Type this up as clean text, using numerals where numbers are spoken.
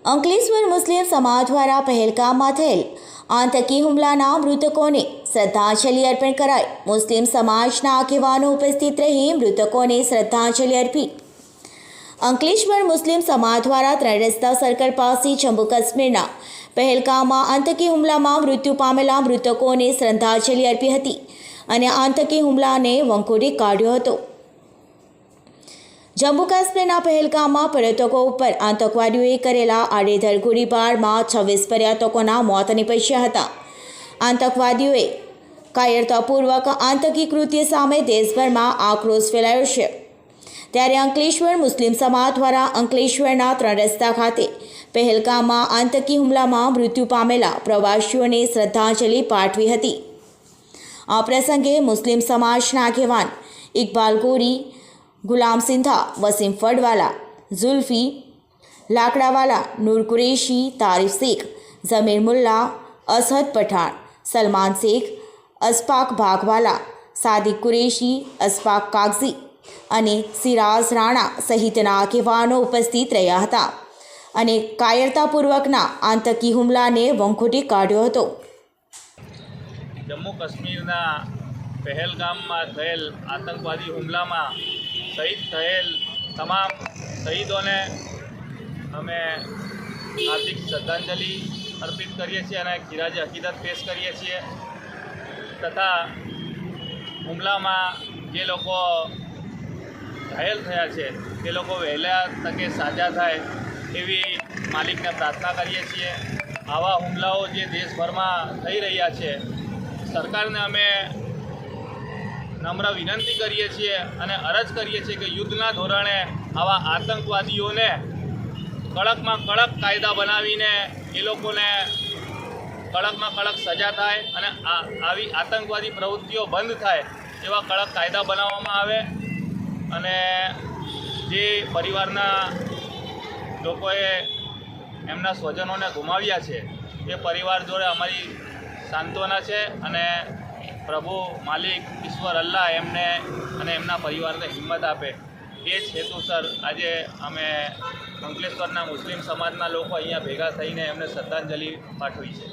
અંકલેશ્વર મુસ્લિમ સમાજ દ્વારા પહેલગામમાં થયેલ આતંકી હુમલાના મૃતકોને શ્રદ્ધાંજલિ અર્પણ કરાઈ। મુસ્લિમ સમાજના આગેવાનો ઉપસ્થિત રહી મૃતકોને શ્રદ્ધાંજલિ અર્પી। અંકલેશ્વર મુસ્લિમ સમાજ દ્વારા 3 રસ્તા સર્કલ પાસે જમ્મુ કાશ્મીરના પહેલગામમાં આતંકી હુમલામાં મૃત્યુ પામેલા મૃતકોને શ્રદ્ધાંજલિ અર્પી હતી અને આતંકી હુમલાને વંખોડી કાઢ્યો હતો। જમ્મુ કાશ્મીરના પહેલગામમાં પર્યટકો ઉપર આતંકવાદીઓએ કરેલા આડેધડ ગોળીબારમાં 26 પર્યટકોના મોત નીપજ્યા હતા। આતંકવાદીઓએ કાયરતાપૂર્વક આતંકી કૃત્ય સામે દેશભરમાં આક્રોશ ફેલાયો છે। ત્યારે અંકલેશ્વર મુસ્લિમ સમાજ દ્વારા અંકલેશ્વરના 3 રસ્તા ખાતે પહેલગામમાં આતંકી હુમલામાં મૃત્યુ પામેલા પ્રવાસીઓને શ્રદ્ધાંજલિ પાઠવી હતી। આ પ્રસંગે મુસ્લિમ સમાજના આગેવાન ઇકબાલ ગોરી, ગુલામ સિંધા, વસીમ ફડવાલા, ઝુલ્ફી લાકડાવાલા, નૂર કુરેશી, તારીફ શેખ, ઝમીર મુલ્લા, અસહદ પઠાણ, સલમાન શેખ, અશફાક ભાગવાલા, સાદિક કુરેશી, અશફાક કાગઝી અને સિરાજ રાણા સહિતના આગેવાનો ઉપસ્થિત રહ્યા હતા અને કાયરતાપૂર્વકના આતંકી હુમલાને વંખોડી કાઢ્યો હતો। જમ્મુ કાશ્મીરના પહેલગામમાં થયેલ આતંકવાદી હુમલામાં શહીદ થયેલ તમામ શહીદોને અમે હાર્દિક શ્રદ્ધાંજલિ અર્પિત કરીએ છીએ અને ખીરાજે હકીકત પેશ કરીએ છીએ તથા હુમલામાં જે લોકો ઘાયલ થયા છે તે લોકો વહેલા તકે સાજા થાય એવી માલિકને પ્રાર્થના કરીએ છીએ। આવા હુમલાઓ જે દેશભરમાં થઈ રહ્યા છે, સરકારને અમે નમ્ર વિનંતી કરીએ છીએ અને અરજ કરીએ છીએ કે યુદ્ધના ધોરણે આવા આતંકવાદીઓને કડકમાં કડક કાયદા બનાવીને એ લોકોને કડકમાં કડક સજા થાય અને આવી આતંકવાદી પ્રવૃત્તિઓ બંધ થાય એવા કડક કાયદા બનાવવામાં આવે અને જે પરિવારના લોકોએ એમના સ્વજનોને ગુમાવ્યા છે એ પરિવાર જોડે અમારી સાંત્વના છે અને પ્રભુ માલિક ઈશ્વર અલ્લાહ એમને અને એમના પરિવારને હિંમત આપે એ જ હેતુસર આજે અમે અંકલેશ્વરના મુસ્લિમ સમાજના લોકો અહીંયા ભેગા થઈને એમને શ્રદ્ધાંજલિ પાઠવી છે।